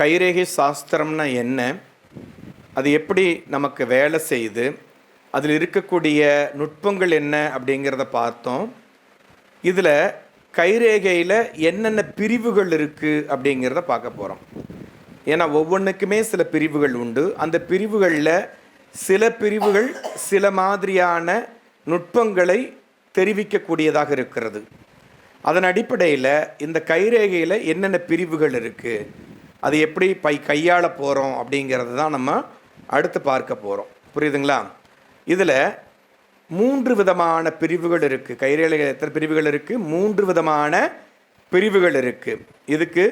கைரேகை சாஸ்திரம்னா என்ன, அது எப்படி நமக்கு வேலை செய்யுது, அதில் இருக்கக்கூடிய நுட்பங்கள் என்ன அப்படிங்கிறத பார்த்தோம். இதில் கைரேகையில் என்னென்ன பிரிவுகள் இருக்குது அப்படிங்கிறத பார்க்க போகிறோம். ஏன்னா ஒவ்வொன்றுக்குமே சில பிரிவுகள் உண்டு. அந்த பிரிவுகளில் சில பிரிவுகள் சில மாதிரியான நுட்பங்களை தெரிவிக்கக்கூடியதாக இருக்கிறது. அதன் அடிப்படையில் இந்த கைரேகையில் என்னென்ன பிரிவுகள் இருக்குது, அது எப்படி கையாள போகிறோம் அப்படிங்கிறது தான் நம்ம அடுத்து பார்க்க போகிறோம். புரியுதுங்களா? இதில் 3 விதமான பிரிவுகள் இருக்குது. கைரேகையில் எத்தனை பிரிவுகள் இருக்குது? 3 விதமான பிரிவுகள் இருக்குது. இதுக்கு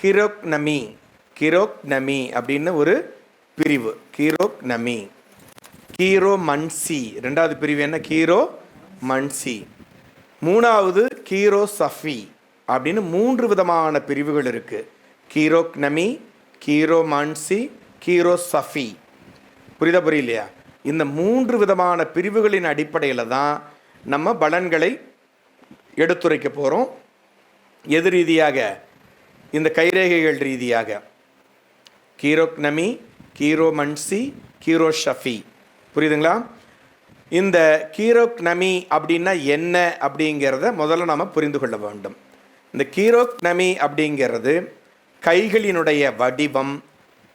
கிரோக்னமி அப்படின்னு ஒரு பிரிவு, கிரோக்னமி. கீரோமன்சி ரெண்டாவது பிரிவு என்ன? கீரோமன்சி. மூணாவது கீரோசஃபி அப்படின்னு 3 விதமான பிரிவுகள் இருக்குது. கீரோக்னமி, கீரோமன்சி, கீரோசஃபி. புரியலையா? இந்த 3 விதமான பிரிவுகளின் அடிப்படையில் தான் நம்ம பலன்களை எடுத்துரைக்க போகிறோம். எது ரீதியாக? இந்த கைரேகைகள் ரீதியாக. கீரோக்னமி, கீரோமன்சி, கீரோசஃபி. புரியுதுங்களா? இந்த கீரோக்னமி அப்படின்னா என்ன அப்படிங்கிறத முதல்ல நாம் புரிந்து கொள்ள வேண்டும். இந்த கீரோக்னமி அப்படிங்கிறது கைகளினுடைய வடிவம்,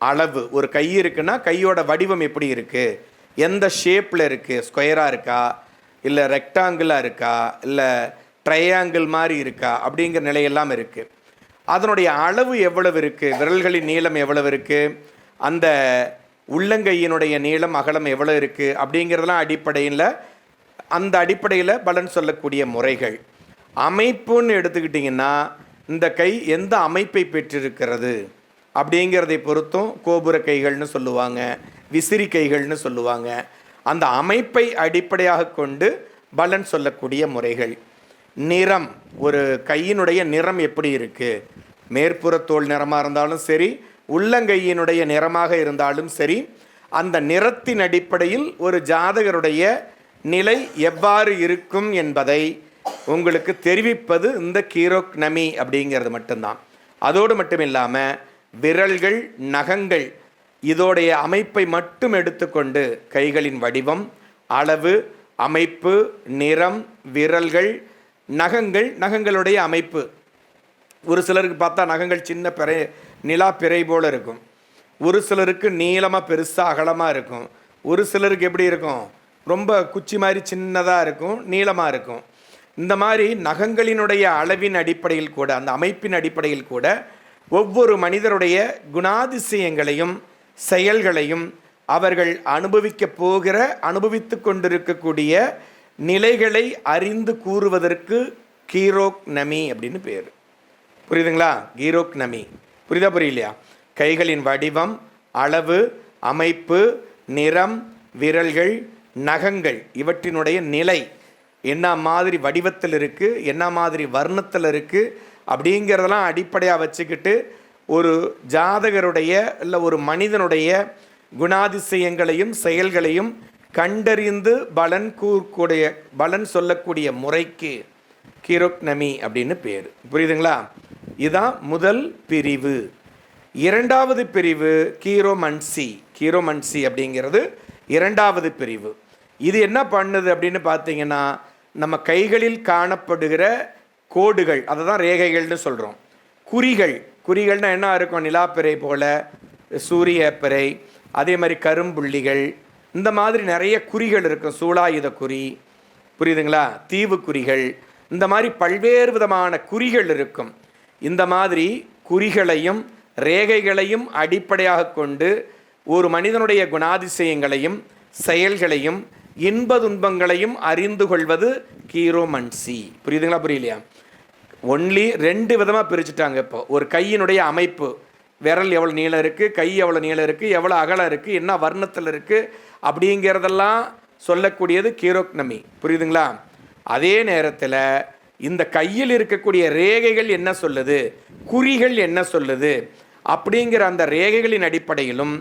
அளவு. ஒரு கை இருக்குன்னா கையோட வடிவம் எப்படி இருக்குது, எந்த ஷேப்பில் இருக்குது, ஸ்கொயராக இருக்கா, இல்லை ரெக்டாங்கிளாக இருக்கா, இல்லை ட்ரையாங்கிள் மாதிரி இருக்கா அப்படிங்கிற நிலையெல்லாம் இருக்குது. அதனுடைய அளவு எவ்வளவு இருக்குது, விரல்களின் நீளம் எவ்வளவு இருக்குது, அந்த உள்ளங்கையினுடைய நீளம் அகலம் எவ்வளோ இருக்குது அப்படிங்கிறதெல்லாம் அந்த அடிப்படையில் பலன் சொல்லக்கூடிய முறைகள். அமைப்புன்னு எடுத்துக்கிட்டிங்கன்னா இந்த கை எந்த அமைப்பை பெற்றிருக்கிறது அப்படிங்கிறதை பொறுத்தும் கோபுர கைகள்னு சொல்லுவாங்க, விசிறி கைகள்னு சொல்லுவாங்க. அந்த அமைப்பை அடிப்படையாக கொண்டு பலன் சொல்லக்கூடிய முறைகள். நிறம், ஒரு கையினுடைய நிறம் எப்படி இருக்குது, மேற்புற தோல் நிறமாக இருந்தாலும் சரி, உள்ளங்கையினுடைய நிறமாக இருந்தாலும் சரி, அந்த நிறத்தின் அடிப்படையில் ஒரு ஜாதகருடைய நிலை எவ்வாறு இருக்கும் என்பதை உங்களுக்கு தெரிவிப்பது இந்த கீரோக்னமி அப்படிங்கிறது மட்டும்தான். அதோடு மட்டும் இல்லாமல் விரல்கள், நகங்கள், இதோடைய அமைப்பை மட்டும் எடுத்துக்கொண்டு கைகளின் வடிவம், அளவு, அமைப்பு, நிறம், விரல்கள், நகங்களுடைய அமைப்பு. ஒரு சிலருக்கு பார்த்தா நகங்கள் சின்ன நிலா பிறை போல் இருக்கும். ஒரு சிலருக்கு நீளமாக பெருசாக அகலமாக இருக்கும். ஒரு சிலருக்கு எப்படி இருக்கும், ரொம்ப குச்சி மாதிரி சின்னதாக இருக்கும், நீளமாக இருக்கும். இந்த மாதிரி நகங்களினுடைய அளவின் அடிப்படையில் கூட, அந்த அமைப்பின் அடிப்படையில் கூட ஒவ்வொரு மனிதருடைய குணாதிசயங்களையும் செயல்களையும் அவர்கள் அனுபவித்து கொண்டிருக்கக்கூடிய நிலைகளை அறிந்து கூறுவதற்கு கீரோக்னமி அப்படின்னு பேர். புரியுதுங்களா? கீரோக்னமி புரியலையா? கைகளின் வடிவம், அளவு, அமைப்பு, நிறம், விரல்கள், நகங்கள் இவற்றினுடைய நிலை என்ன மாதிரி வடிவத்தில் இருக்குது, என்ன மாதிரி வர்ணத்தில் இருக்குது அப்படிங்கிறதெல்லாம் அடிப்படையாக வச்சுக்கிட்டு ஒரு ஜாதகருடைய இல்லை ஒரு மனிதனுடைய குணாதிசயங்களையும் செயல்களையும் கண்டறிந்து பலன் சொல்லக்கூடிய முறைக்கு கீரோக்னமி அப்படின்னு பேர். புரியுதுங்களா? இதுதான் முதல் பிரிவு. இரண்டாவது பிரிவு கீரோமன்சி அப்படிங்கிறது இரண்டாவது பிரிவு. இது என்ன பண்ணுது அப்படின்னு பார்த்தீங்கன்னா, நம்ம கைகளில் காணப்படுகிற கோடுகள், அதை தான் ரேகைகள்னு சொல்கிறோம். குறிகள்னால் என்ன இருக்கும்? நிலாப்பிறை போல், சூரிய பிறை, அதே மாதிரி கரும்புள்ளிகள், இந்த மாதிரி நிறைய குறிகள் இருக்கும். சூலாயுத குறி, புரியுதுங்களா? தீவு குறிகள், இந்த மாதிரி பல்வேறு விதமான குறிகள் இருக்கும். இந்த மாதிரி குறிகளையும் ரேகைகளையும் அடிப்படையாக கொண்டு ஒரு மனிதனுடைய குணாதிசயங்களையும் செயல்களையும் இன்ப துன்பங்களையும் அறிந்து கொள்வது கீரோமன்சி. புரியுதுங்களா? புரியலையா? ஒன்லி 2 விதமாக பிரிச்சுட்டாங்க. இப்போ ஒரு கையினுடைய அமைப்பு, விரல் எவ்வளோ நீளம் இருக்குது, கை எவ்வளோ நீளம் இருக்குது, எவ்வளோ அகலம் இருக்குது, என்ன வர்ணத்தில் இருக்குது அப்படிங்கிறதெல்லாம் சொல்லக்கூடியது கீரோக்னமி. புரியுதுங்களா? அதே நேரத்தில் இந்த கையில் இருக்கக்கூடிய ரேகைகள் என்ன சொல்லுது, குறிகள் என்ன சொல்லுது அப்படிங்கிற அந்த ரேகைகளின் அடிப்படையிலும்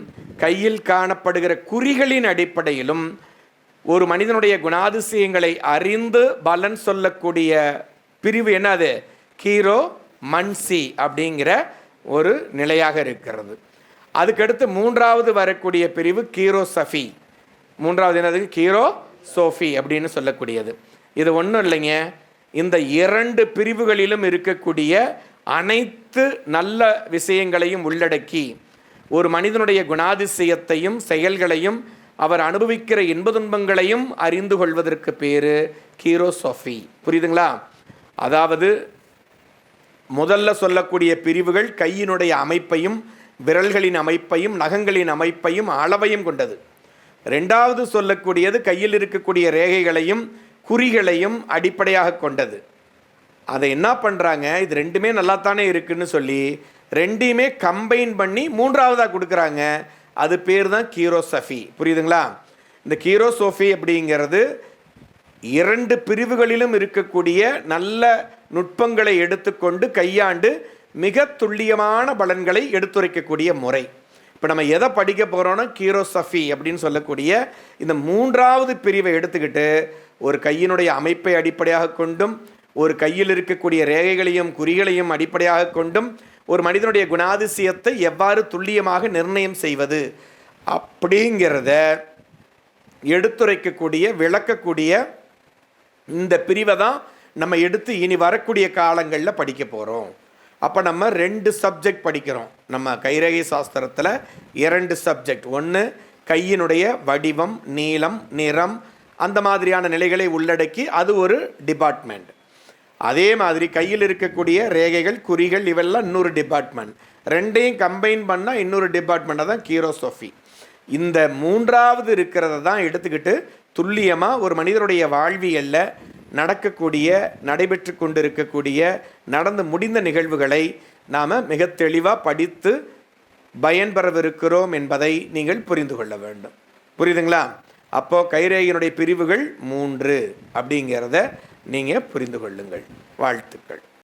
கையில் காணப்படுகிற குறிகளின் அடிப்படையிலும் ஒரு மனிதனுடைய குணாதிசயங்களை அறிந்து பலன் சொல்லக்கூடிய பிரிவு என்னது? கீரோமன்சி அப்படிங்கிற ஒரு நிலையாக இருக்கிறது. அதுக்கடுத்து மூன்றாவது வரக்கூடிய பிரிவு கீரோசஃபி. மூன்றாவது என்னது? கீரோசோஃபி அப்படின்னு சொல்லக்கூடியது. இது ஒன்றும் இல்லைங்க, இந்த 2 பிரிவுகளிலும் இருக்கக்கூடிய அனைத்து நல்ல விஷயங்களையும் உள்ளடக்கி ஒரு மனிதனுடைய குணாதிசயத்தையும் செயல்களையும் அவர் அனுபவிக்கிற இன்ப துன்பங்களையும் அறிந்து கொள்வதற்கு பேர் கீரோசோஃபி. புரியுதுங்களா? அதாவது முதல்ல சொல்லக்கூடிய பிரிவுகள் கையினுடைய அமைப்பையும் விரல்களின் அமைப்பையும் நகங்களின் அமைப்பையும் அளவையும் கொண்டது. ரெண்டாவது சொல்லக்கூடியது கையில் இருக்கக்கூடிய ரேகைகளையும் குறிகளையும் அடிப்படையாக கொண்டது. அதை என்ன பண்ணுறாங்க, இது ரெண்டுமே நல்லாத்தானே இருக்குன்னு சொல்லி ரெண்டையுமே கம்பைன் பண்ணி மூன்றாவதாக கொடுக்குறாங்க. அது பேர் தான் கீரோசஃபி. புரியுதுங்களா? இந்த கீரோசோஃபி அப்படிங்கிறது 2 பிரிவுகளிலும் இருக்கக்கூடிய நல்ல நுட்பங்களை எடுத்துக்கொண்டு கையாண்டு மிக துல்லியமான பலன்களை எடுத்துரைக்கக்கூடிய முறை. இப்போ நம்ம எதை படிக்க போகிறோன்னா கீரோசஃபி அப்படின்னு சொல்லக்கூடிய இந்த மூன்றாவது பிரிவை எடுத்துக்கிட்டு ஒரு கையினுடைய அமைப்பை அடிப்படையாக கொண்டும் ஒரு கையில் இருக்கக்கூடிய ரேகைகளையும் குறிகளையும் அடிப்படையாக கொண்டும் ஒரு மனிதனுடைய குணாதிசயத்தை எவ்வாறு துல்லியமாக நிர்ணயம் செய்வது அப்படிங்கிறத எடுத்துரைக்கக்கூடிய விளக்கக்கூடிய இந்த பிரிவை தான் நம்ம எடுத்து இனி வரக்கூடிய காலங்களில் படிக்க போகிறோம். அப்போ நம்ம 2 சப்ஜெக்ட் படிக்கிறோம். நம்ம கைரேகை சாஸ்திரத்தில் 2 சப்ஜெக்ட். ஒன்று கையினுடைய வடிவம், நீளம், நிறம், அந்த மாதிரியான நிலைகளை உள்ளடக்கி அது ஒரு டிபார்ட்மெண்ட். அதே மாதிரி கையில் இருக்கக்கூடிய ரேகைகள், குறிகள், இவெல்லாம் இன்னொரு டிபார்ட்மெண்ட். ரெண்டையும் கம்பைன் பண்ணால் இன்னொரு டிபார்ட்மெண்ட்டாக தான் கீரோசோஃபி. இந்த மூன்றாவது இருக்கிறத தான் எடுத்துக்கிட்டு துல்லியமாக ஒரு மனிதனுடைய வாழ்வியலில் நடக்கக்கூடிய நடைபெற்று கொண்டிருக்கக்கூடிய நடந்து முடிந்த நிகழ்வுகளை நாம் மிக தெளிவாக படித்து பயன்பெறவிருக்கிறோம் என்பதை நீங்கள் புரிந்து கொள்ள வேண்டும். புரியுதுங்களா? அப்போது கைரேகையினுடைய பிரிவுகள் 3 அப்படிங்கிறத நீங்கள் புரிந்து கொள்ளுங்கள். வாழ்த்துக்கள்.